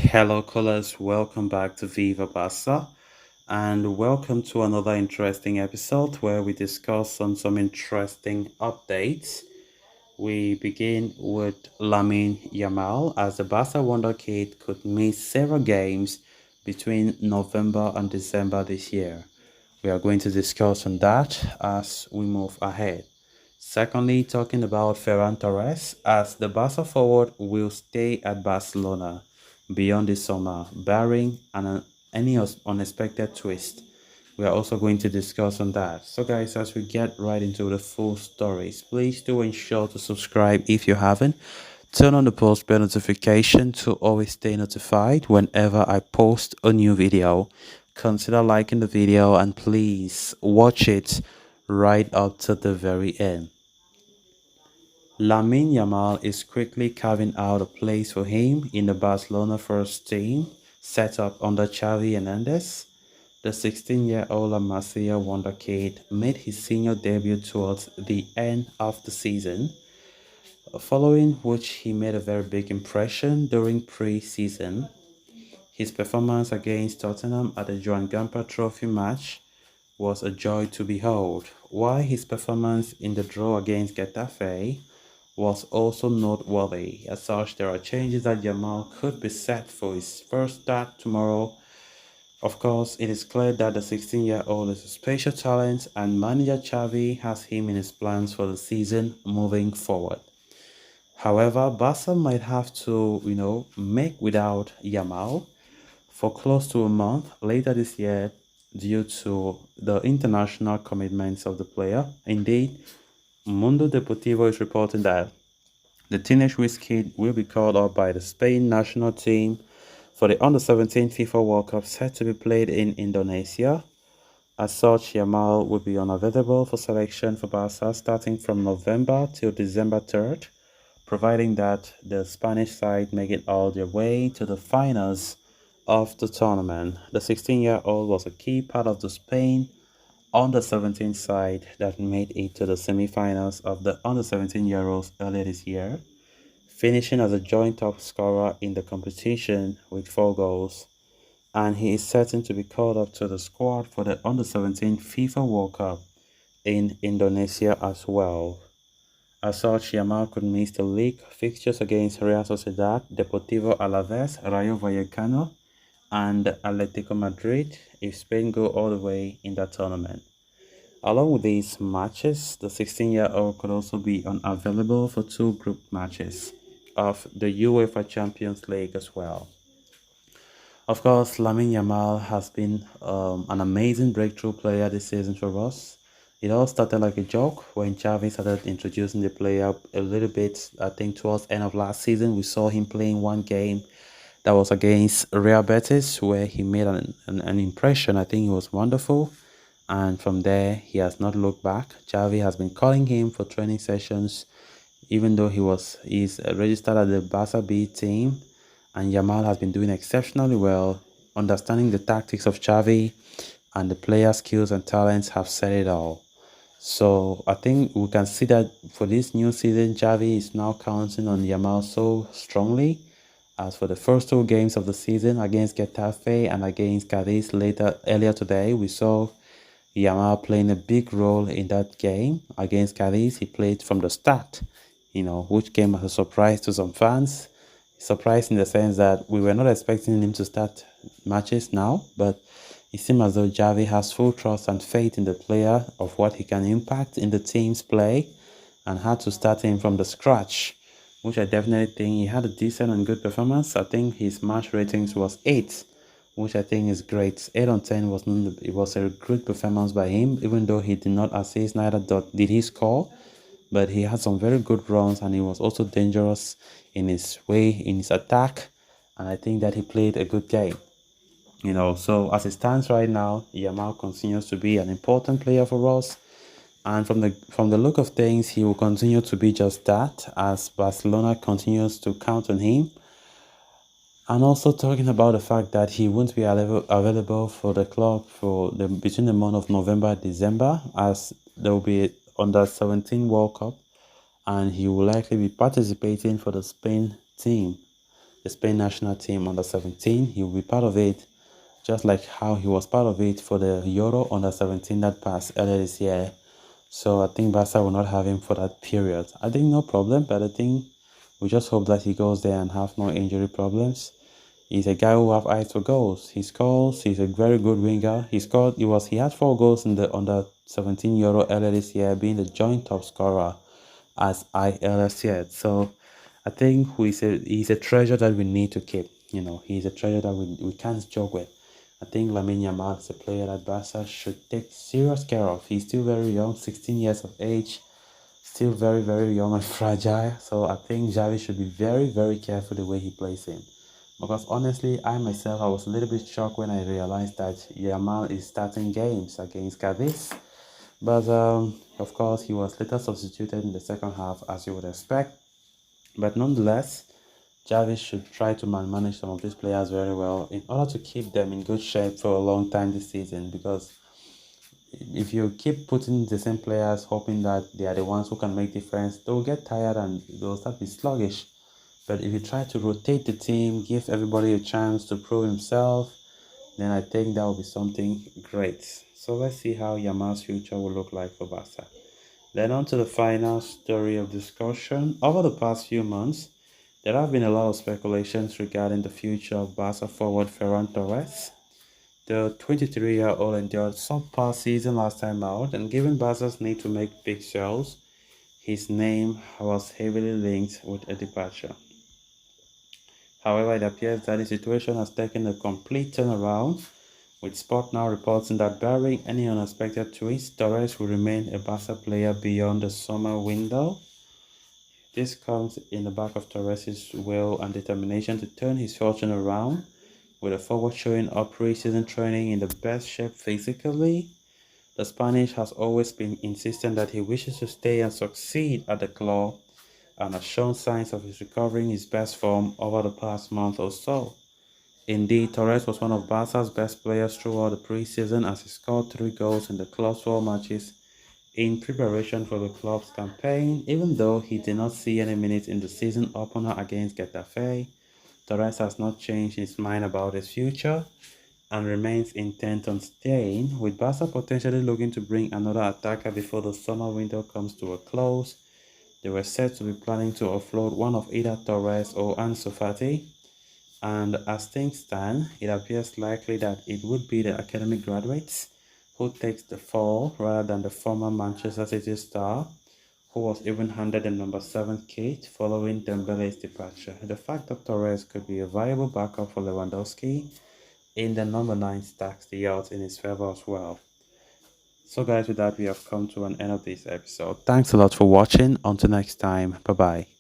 Hello, callers. Welcome back to Viva Barca, and welcome to another interesting episode where we discuss on some interesting updates. We begin with Lamine Yamal as the Barca Wonder Kid could miss several games between November and December this year. We are going to discuss on that as we move ahead. Secondly, talking about Ferran Torres as the Barca forward will stay at Barcelona beyond the summer, barring any unexpected twist. We are also going to discuss on that. So guys, as we get right into the full stories, please do ensure to subscribe if you haven't. Turn on the post bell notification to always stay notified whenever I post a new video. Consider liking the video and please watch it right up to the very end. Lamine Yamal is quickly carving out a place for him in the Barcelona first team set up under Xavi Hernandez. The 16-year-old La Masia wonderkid made his senior debut towards the end of the season, following which he made a very big impression during pre-season. His performance against Tottenham at the Joan Gamper Trophy match was a joy to behold, while his performance in the draw against Getafe was also noteworthy. As such, there are changes that Yamal could be set for his first start tomorrow. Of course, it is clear that the 16-year-old is a special talent and manager Xavi has him in his plans for the season moving forward. However, Barca might have to, make without Yamal for close to a month later this year due to the international commitments of the player. Indeed, Mundo Deportivo is reporting that the teenage whiz kid will be called up by the Spain national team for the Under-17 FIFA World Cup set to be played in Indonesia. As such, Yamal will be unavailable for selection for Barca starting from November till December 3rd, providing that the Spanish side make it all their way to the finals of the tournament. The 16-year-old was a key part of the Spain Under-17 side that made it to the semi-finals of the Under-17 Euros earlier this year, finishing as a joint top scorer in the competition with 4 goals, and he is certain to be called up to the squad for the Under-17 FIFA World Cup in Indonesia as well. As such, Yamal could miss the league fixtures against Real Sociedad, Deportivo Alaves, Rayo Vallecano, and Atletico Madrid if Spain go all the way in that tournament. Along with these matches, the 16-year-old could also be unavailable for 2 group matches of the UEFA Champions League as well. Of course, Lamine Yamal has been an amazing breakthrough player this season for us. It all started like a joke when Xavi started introducing the player a little bit. I think towards the end of last season, we saw him playing one game that was against Real Betis, where he made an impression. I think it was wonderful. And from there, he has not looked back. Xavi has been calling him for training sessions, even though he's registered at the Barca B team. And Yamal has been doing exceptionally well, understanding the tactics of Xavi, and the player skills and talents have said it all. So I think we can see that for this new season, Xavi is now counting on Yamal so strongly. As for the first 2 games of the season against Getafe and against Cadiz earlier today, we saw Yamal playing a big role in that game against Cadiz. He played from the start, which came as a surprise to some fans. Surprise in the sense that we were not expecting him to start matches now, but it seemed as though Xavi has full trust and faith in the player of what he can impact in the team's play and had to start him from the scratch, which I definitely think he had a decent and good performance. I think his match ratings was 8, which I think is great. 8 on 10 it was a good performance by him, even though he did not assist, neither did he score, but he had some very good runs and he was also dangerous in his way, in his attack, and I think that he played a good game. So as it stands right now, Yamal continues to be an important player for us, and from the look of things, he will continue to be just that as Barcelona continues to count on him. And also talking about the fact that he won't be available for the club between the month of November and December, as there will be under 17 World Cup, and he will likely be participating for the Spain team. the Spain national team under 17. He will be part of it, just like how he was part of it for the Euro under 17 that passed earlier this year. So I think Barca will not have him for that period. I think no problem, but I think we just hope that he goes there and have no injury problems. He's a guy who have eyes for goals. He scores. He's a very good winger. He scored. He had 4 goals in the under 17 Euro earlier this year, being the joint top scorer as ILS yet. So I think he's a treasure that we need to keep. He's a treasure that we can't joke with. I think Lamine Yamal is a player that Barca should take serious care of. He's still very young, 16 years of age, still very, very young and fragile. So I think Xavi should be very, very careful the way he plays him. Because honestly, I myself, I was a little bit shocked when I realized that Yamal is starting games against Cadiz. But of course, he was later substituted in the second half, as you would expect. But nonetheless, Xavi should try to manage some of these players very well in order to keep them in good shape for a long time this season. Because if you keep putting the same players, hoping that they are the ones who can make difference, they'll get tired and they'll start to be sluggish. But if you try to rotate the team, give everybody a chance to prove himself, then I think that will be something great. So let's see how Yamal's future will look like for Barca. Then on to the final story of discussion. Over the past few months, there have been a lot of speculations regarding the future of Barca forward Ferran Torres. The 23-year-old endured subpar season last time out, and given Barca's need to make big sales, his name was heavily linked with a departure. However, it appears that the situation has taken a complete turnaround, with Sport now reporting that barring any unexpected twists, Torres will remain a Barca player beyond the summer window. This comes in the back of Torres' will and determination to turn his fortune around, with a forward showing up pre-season training in the best shape physically. The Spanish has always been insistent that he wishes to stay and succeed at the club, and has shown signs of his recovering his best form over the past month or so. Indeed, Torres was one of Barca's best players throughout the pre-season, as he scored 3 goals in the club's 4 matches in preparation for the club's campaign. Even though he did not see any minutes in the season opener against Getafe, Torres has not changed his mind about his future and remains intent on staying, with Barca potentially looking to bring another attacker before the summer window comes to a close. They were said to be planning to offload one of either Torres or Ansu Fati, and as things stand, it appears likely that it would be the academic graduates who takes the fall rather than the former Manchester City star, who was even handed the number 7 kit following Dembele's departure. The fact that Torres could be a viable backup for Lewandowski in the number 9 stacks the odds in his favor as well. So guys, with that we have come to an end of this episode. Thanks a lot for watching. Until next time, bye bye.